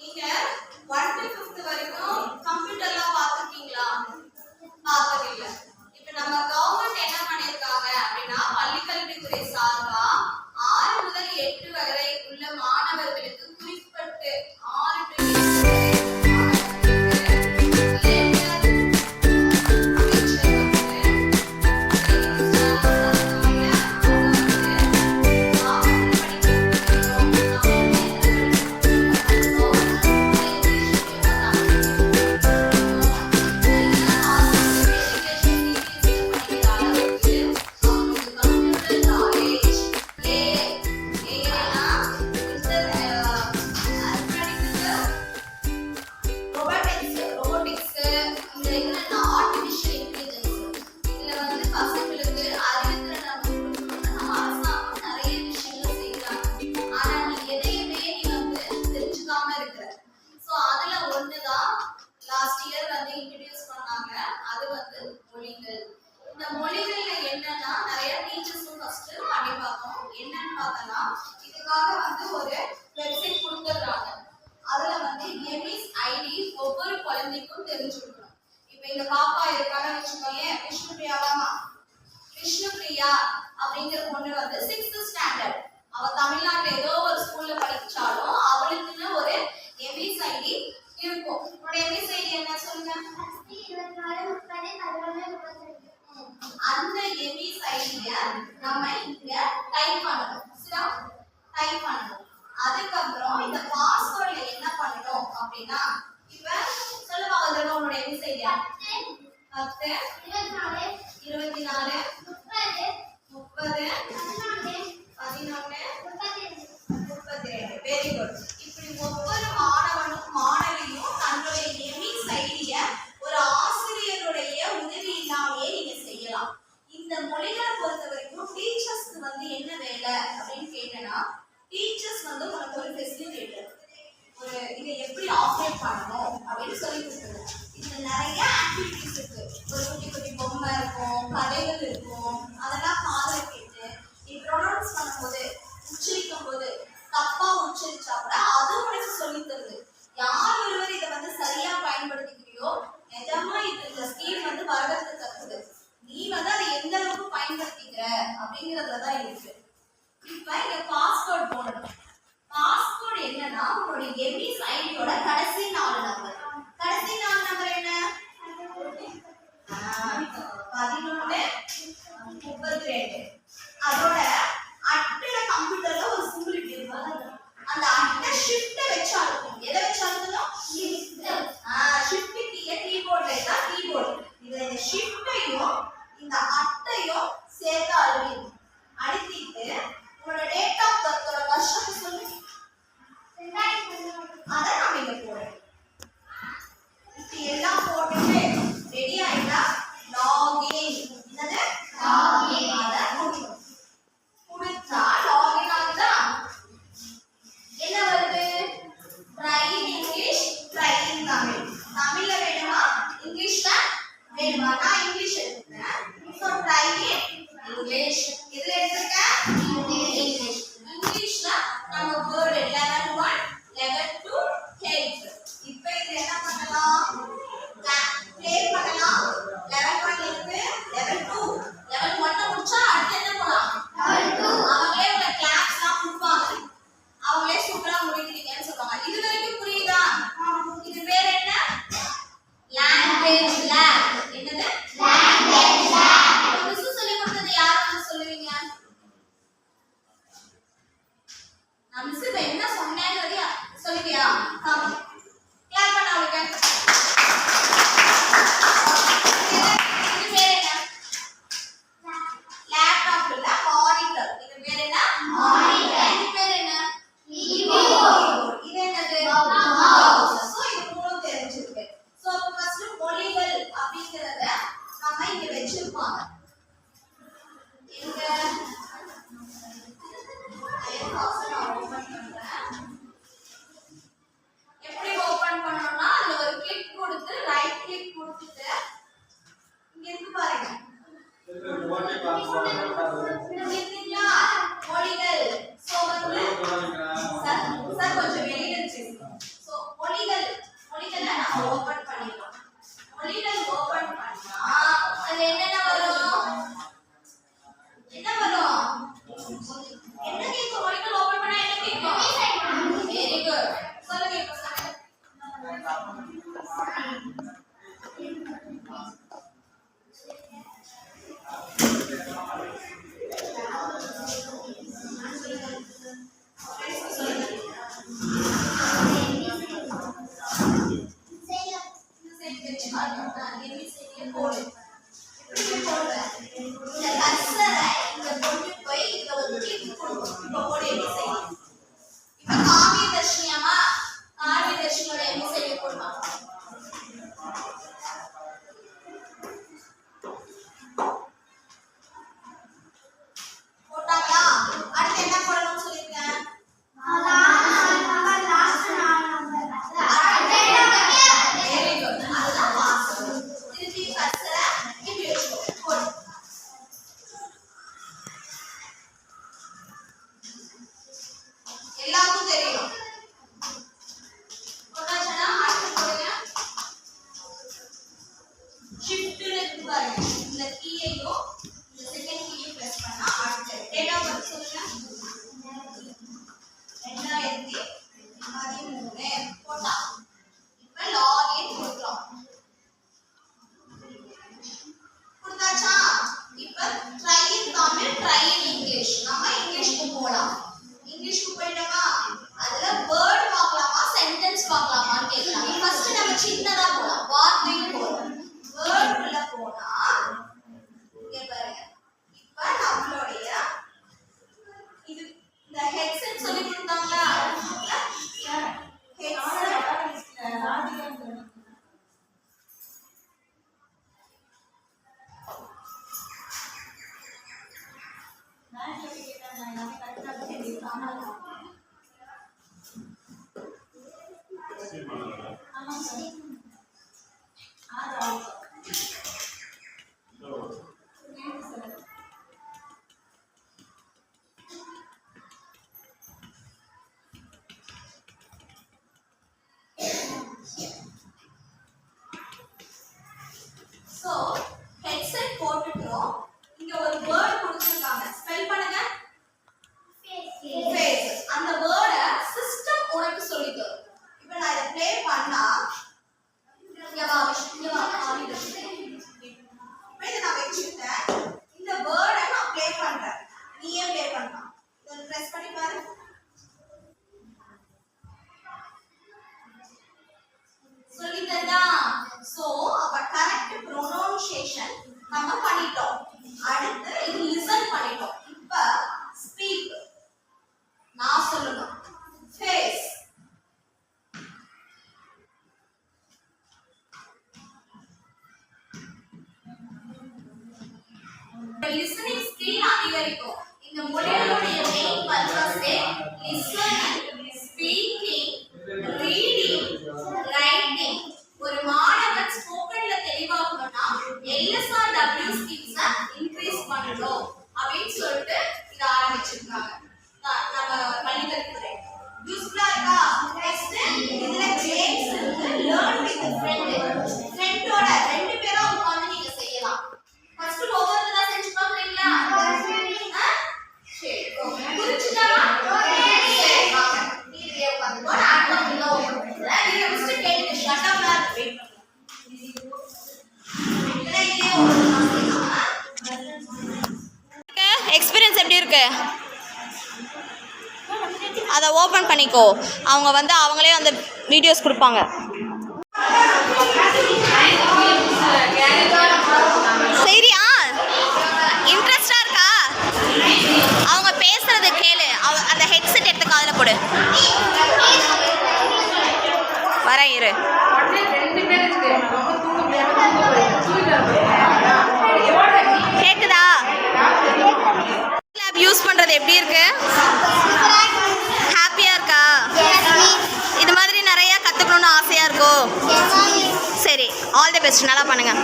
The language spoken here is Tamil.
நீங்க 1 to 5th வரைக்கும் கம்ப்யூட்டர்லாம் பார்த்திருக்கீங்களா? பார்த்ததில்ல. இப்போ நம்ம கவர்மெண்ட் என்ன பண்ணிருக்காங்க அப்படின்னா பள்ளிக்கல்வித்துறை சார்பா 6 முதல் 8 வரை உள்ள மாணவர்களுக்கு குறிப்பிட்டு 6 to 8 வரை ஒவ்வொரு குழந்தைக்கும் தெரிஞ்சிருக்கணும். இப்போ இந்த பாப்பா இருக்கான்னு வச்சுக்கோங்க, விஷ்ணுபிரியாவாமா. விஷ்ணுபிரியா அப்படிங்கிற பொண்ணு வந்து 6th ஸ்டாண்டர்ட். அவ தமிழ்நாட்டுல ஏதோ ஒரு ஸ்கூல்ல படிச்சாலும் அவளுக்குன்னு ஒரு எம்இஸ் ஐடி இருக்கும். உன்னோட எம்இஸ் ஐடி என்ன சொல்லுங்க? அந்த எம்இஸ் ஐடியை நம்ம இங்க டைப் பண்ணணும். சரியா? டைப் பண்ணணும். அதுக்கப்புறம் இந்த பாஸ்வேர்ட்ல என்ன பண்ணணும் அப்படின்னா இப்ப சொல்லுவா வந்துருக்க உன்னோட எம்இஸ் ஐடியா 10 24 24 30 30 11 32. Very good. இப்படி ஒவ்வொரு மாணவனும் மாணவியும் தன்னுடைய எம்இஸ் ஐடிய ஒரு ஆசிரியருடைய உதவி இல்லாமயே நீங்க செய்யலாம். இந்த மொழிகளை பொறுத்த வரைக்கும் டீச்சர்ஸ்க்கு வந்து என்ன வேலை அப்படின்னு கேட்டனா, டீச்சர்ஸ் வந்து உனக்கு ஒரு ஃபெசிலிட்டேட்டர், ஒரு இதை எப்படி ஆப்ரேட் பண்ணணும் அப்படின்னு சொல்லி கொடுத்துருவோம். இதுல நிறைய ஆக்டிவிட்டிஸ் இருக்கு. ஒரு குட்டி குட்டி பொம்மை இருக்கும், கதைகள் இருக்கும். அதெல்லாம் காதல கேட்டு நீ ப்ரொனவுன்ஸ் பண்ணும்போது, உச்சரிக்கும் போது தப்பா உச்சரிச்சா கூட அது உனக்கு சொல்லி தருது. யார் ஒருவர் இதை வந்து சரியா பயன்படுத்திக்கிறியோ நிஜமா இந்த ஸ்கீம் வந்து வரவேற்க தக்குது. நீ வந்து அதை எந்த அளவுக்கு பயன்படுத்திக்கிற அப்படிங்கிறதுலதான் இருக்கு. இப்ப இங்க பாஸ்வேர்ட் போடணும். பாஸ்வேர்ட் என்னன்னா உங்களுடைய எம்இஸ் ஐடியோட கடைசி 4 நம்பர். கடைசி 4 நம்பர் என்ன? 11 32. அதோட அட்ல எல்லாருக்கும் தெரியும். போட்டாச்சா? அடுத்து போடுங்க. ஷிஃப்ட் இருக்கு பாருங்க. இந்த கீயையும் இந்த செகண்ட் கீயையும் பிரஸ் பண்ணா அடுத்து டேட் ஆஃப் பர்த் சொல்லுங்க. 2013 போட்டா. இப்ப லாகின் கொடுக்கிறோம். கொடுத்தாச்சா? இப்ப try in Tamil, try in English. நம்ம இங்கிலீஷ்க்கு போலாம். இங்கிலீஷ்க்கு போய்டமா? அதுல வேர்ட் பார்க்கலாமா, சென்டென்ஸ் பார்க்கலாமான்னு கேக்குறாங்க. ஃபர்ஸ்ட் நம்ம சின்னதா போலாம். வார்த்தைக்கு போறோம். வேர்ட் உள்ள போனா இங்க பாருங்க. இப்ப நம்மளுடைய இது இந்த ஹெட்செட் சொல்லி கொடுத்தாங்களா? So, headset போட்டுட்டோம். இங்க ஒரு வேர்ட் கொடுத்திருக்காங்க. ஸ்பெல் பண்ணுங்க. ஃபேஸ். அந்த வேர்ட சிஸ்டம் உனக்கு சொல்லி தரும். இப்போ நான் இத ப்ளே பண்ணா இங்க வா ஆடியோ. இப்போ இத நான் வெச்சிட்டேன். இந்த வேர்ட நான் ப்ளே பண்றேன். நீயே ப்ளே பண்ணலாம். இத பிரஸ் பண்ணி பாரு. சொல்லிட்டதா? சோ அப்ப கரெக்ட் ப்ரொனன்சியேஷன் நம்ம பண்ணிட்டோம். அடுத்து இது லிசன் பண்ணிட்டோம். இப்ப ஸ்பீக். நான் சொல்லணும். ஃபேஸ். லிசனிங் ஸ்கில் அதிகரிக்கும். இந்த மொழியோட மெயின் பர்பஸே லிசனிங், ஸ்பீக்கிங், ரீடிங், ரைட்டிங். ஒரு மாணவன் ஸ்போக்கன்ல தெளிவாகணும்னா LSRW ஸ்கில்ஸ இன்கிரீஸ் பண்ணணும் அப்படின்னு சொல்லிட்டு இத ஆரம்பிச்சிருக்காங்க. நம்ம பள்ளிக்கல்வித்துறை யூஸ்ஃபுல்லா இருக்கா? நெக்ஸ்ட் இதுல ஜேம்ஸ் இருக்கு. Learn with friend. ஃப்ரெண்டோட ரெண்டு பேரும் உட்கார்ந்து நீங்க செய்யலாம். ஃபர்ஸ்ட் ஒவ்வொருத்தரா செஞ்சு பாக்குறீங்களா? சரி புரிஞ்சுதா? சரி வாங்க. நீங்க உட்கார்ந்து அடுத்த உள்ள ஓபன் நீங்க ஃபர்ஸ்ட் கேட்டு ஷட் அப் ல வெயிட் பண்ணுங்க. எக்ஸ்பீரியன்ஸ் எப்படி இருக்கு? அதை ஓபன் பண்ணிக்கோ. அவங்க வந்து அவங்களே அந்த வீடியோஸ் கொடுப்பாங்க. சரியா? இன்ட்ரெஸ்டா இருக்கா? அவங்க பேசுறது கேளு. அந்த ஹெட்செட் எடுத்து காதுல போடு. வரேன் இரு. கேக்குதா? லேப் யூஸ் பண்றது எப்படி இருக்கு? ஹாப்பியா இருக்கா? இது மாதிரி நிறைய கத்துக்கணும்னு ஆசையா இருக்கோ? சரி, ஆல் தி பெஸ்ட். நல்லா பண்ணுங்க.